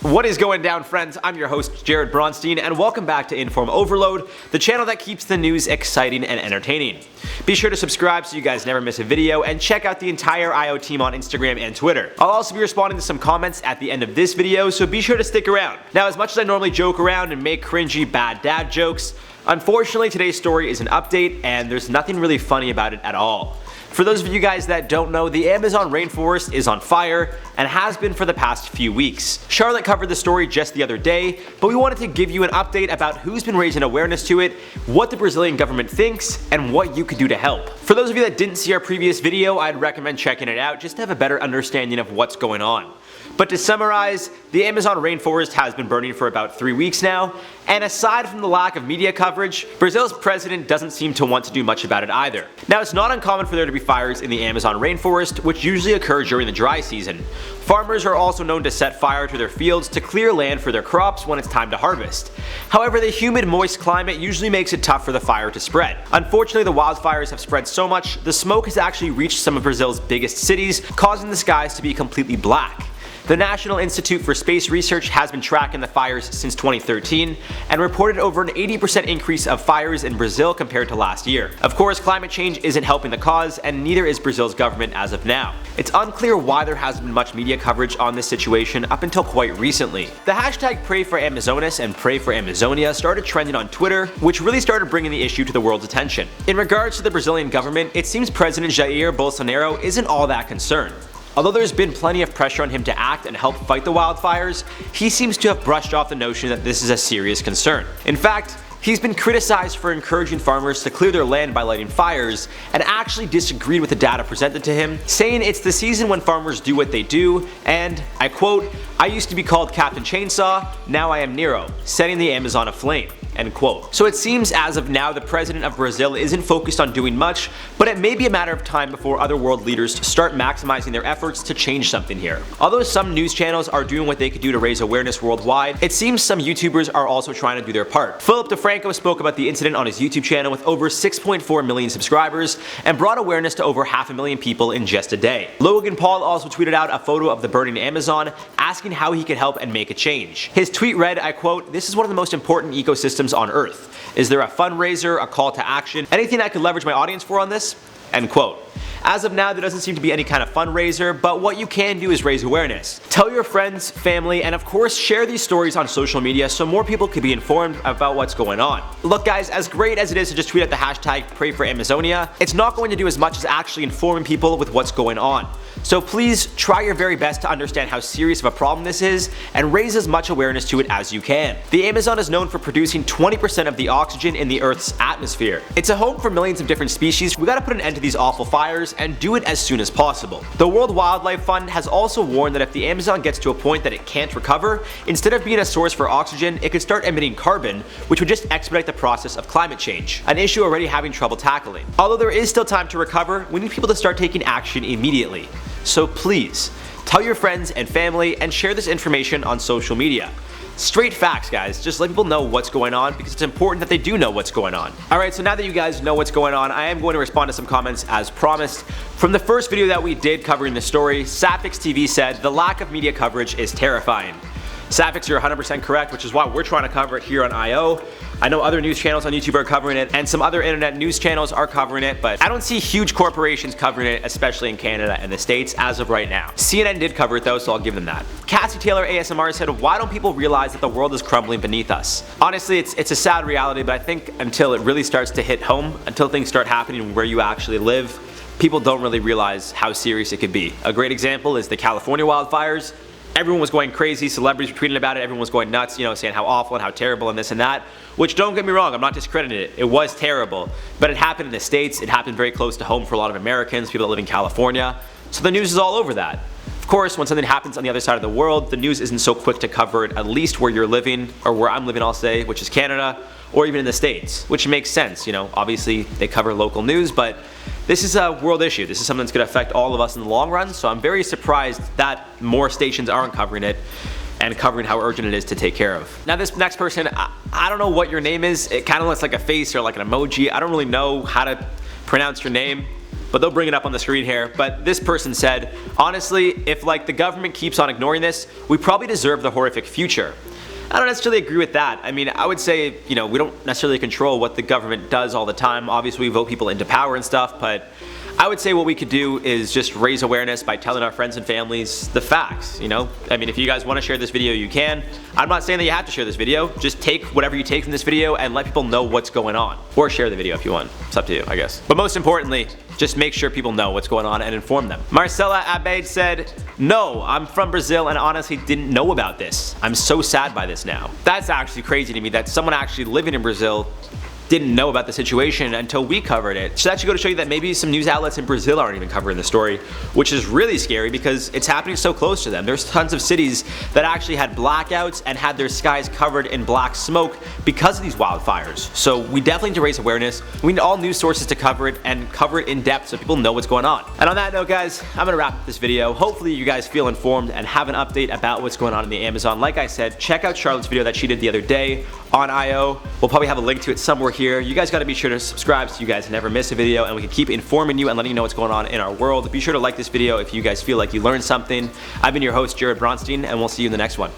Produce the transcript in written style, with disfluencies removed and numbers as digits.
What is going down, friends? I'm your host, Jared Bronstein, and welcome back to InformOverload, the channel that keeps the news exciting and entertaining. Be sure to subscribe so you guys never miss a video, and check out the entire IO team on Instagram and Twitter. I'll also be responding to some comments at the end of this video, so be sure to stick around. Now, as much as I normally joke around and make cringy bad dad jokes, unfortunately today's story is an update, and there's nothing really funny about it at all. For those of you guys that don't know, the Amazon rainforest is on fire and has been for the past few weeks. Charlotte covered the story just the other day, but we wanted to give you an update about who's been raising awareness to it, what the Brazilian government thinks, and what you could do to help. For those of you that didn't see our previous video, I'd recommend checking it out just to have a better understanding of what's going on. But to summarize, the Amazon rainforest has been burning for about 3 weeks now, and aside from the lack of media coverage, Brazil's president doesn't seem to want to do much about it either. Now, it's not uncommon for there to be fires in the Amazon rainforest, which usually occur during the dry season. Farmers are also known to set fire to their fields to clear land for their crops when it's time to harvest. However, the humid, moist climate usually makes it tough for the fire to spread. Unfortunately, the wildfires have spread so much, the smoke has actually reached some of Brazil's biggest cities, causing the skies to be completely black. The National Institute for Space Research has been tracking the fires since 2013 and reported over an 80% increase of fires in Brazil compared to last year. Of course, climate change isn't helping the cause, and neither is Brazil's government as of now. It's unclear why there hasn't been much media coverage on this situation up until quite recently. The hashtag #PrayForAmazonas and #PrayForAmazonia started trending on Twitter, which really started bringing the issue to the world's attention. In regards to the Brazilian government, it seems President Jair Bolsonaro isn't all that concerned. Although there's been plenty of pressure on him to act and help fight the wildfires, he seems to have brushed off the notion that this is a serious concern. In fact, he's been criticized for encouraging farmers to clear their land by lighting fires, and actually disagreed with the data presented to him, saying it's the season when farmers do what they do, and, I quote, "I used to be called Captain Chainsaw, now I am Nero, setting the Amazon aflame." End quote. So it seems as of now the president of Brazil isn't focused on doing much, but it may be a matter of time before other world leaders start maximizing their efforts to change something here. Although some news channels are doing what they could do to raise awareness worldwide, it seems some YouTubers are also trying to do their part. Philip DeFranco spoke about the incident on his YouTube channel with over 6.4 million subscribers and brought awareness to over 500,000 people in just a day. Logan Paul also tweeted out a photo of the burning Amazon, asking how he could help and make a change. His tweet read, I quote, "This is one of the most important ecosystems on Earth. Is there a fundraiser, a call to action, anything I could leverage my audience for on this?" End quote. As of now, there doesn't seem to be any kind of fundraiser, but what you can do is raise awareness. Tell your friends, family, and of course share these stories on social media so more people can be informed about what's going on. Look guys, as great as it is to just tweet at the hashtag #PrayForAmazonia, it's not going to do as much as actually informing people with what's going on. So please try your very best to understand how serious of a problem this is and raise as much awareness to it as you can. The Amazon is known for producing 20% of the oxygen in the Earth's atmosphere. It's a home for millions of different species. We gotta put an end to these awful fires and do it as soon as possible. The World Wildlife Fund has also warned that if the Amazon gets to a point that it can't recover, instead of being a source for oxygen, it could start emitting carbon, which would just expedite the process of climate change, an issue already having trouble tackling. Although there is still time to recover, we need people to start taking action immediately. So please, tell your friends and family and share this information on social media. Straight facts, guys. Just let people know what's going on because it's important that they do know what's going on. Alright, so now that you guys know what's going on, I am going to respond to some comments as promised. From the first video that we did covering the story, Sapix TV said, "The lack of media coverage is terrifying." Sapix, you're 100% correct, which is why we're trying to cover it here on IO. I know other news channels on YouTube are covering it, and some other internet news channels are covering it, but I don't see huge corporations covering it, especially in Canada and the States as of right now. CNN did cover it though, so I'll give them that. Cassie Taylor ASMR said, "Why don't people realize that the world is crumbling beneath us?" Honestly, it's a sad reality, but I think until it really starts to hit home, until things start happening where you actually live, people don't really realize how serious it could be. A great example is the California wildfires. Everyone was going crazy, celebrities were tweeting about it, everyone was going nuts, saying how awful and how terrible and this and that, which don't get me wrong, I'm not discrediting it, it was terrible, but it happened in the States, it happened very close to home for a lot of Americans, people that live in California, so the news is all over that. Of course, when something happens on the other side of the world, the news isn't so quick to cover it, at least where you're living, or where I'm living I'll say, which is Canada, or even in the States, which makes sense, obviously they cover local news, but this is a world issue. This is something that's going to affect all of us in the long run, so I'm very surprised that more stations aren't covering it and covering how urgent it is to take care of. Now this next person, I don't know what your name is. It kind of looks like a face or like an emoji. I don't really know how to pronounce your name. but they'll bring it up on the screen here. But this person said, honestly, if like the government keeps on ignoring this, we probably deserve the horrific future. I don't necessarily agree with that. I mean, I would say, you know, we don't necessarily control what the government does all the time. Obviously, we vote people into power and stuff, but I would say what we could do is just raise awareness by telling our friends and families the facts, you know? I mean, if you guys want to share this video, you can. I'm not saying that you have to share this video. Just take whatever you take from this video and let people know what's going on. Or share the video if you want. It's up to you, I guess. But most importantly, just make sure people know what's going on and inform them. Marcela Abade said, no, I'm from Brazil and honestly didn't know about this. I'm so sad by this now. That's actually crazy to me that someone actually living in Brazil didn't know about the situation until we covered it. So that should go to show you that maybe some news outlets in Brazil aren't even covering the story, which is really scary because it's happening so close to them. There's tons of cities that actually had blackouts and had their skies covered in black smoke because of these wildfires. So we definitely need to raise awareness. We need all news sources to cover it and cover it in depth so people know what's going on. And on that note, guys, I'm gonna wrap up this video. Hopefully you guys feel informed and have an update about what's going on in the Amazon. Like I said, check out Charlotte's video that she did the other day on I.O. We'll probably have a link to it somewhere here. You guys gotta be sure to subscribe so you guys never miss a video and we can keep informing you and letting you know what's going on in our world. Be sure to like this video if you guys feel like you learned something. I've been your host, Jared Bronstein, and we'll see you in the next one.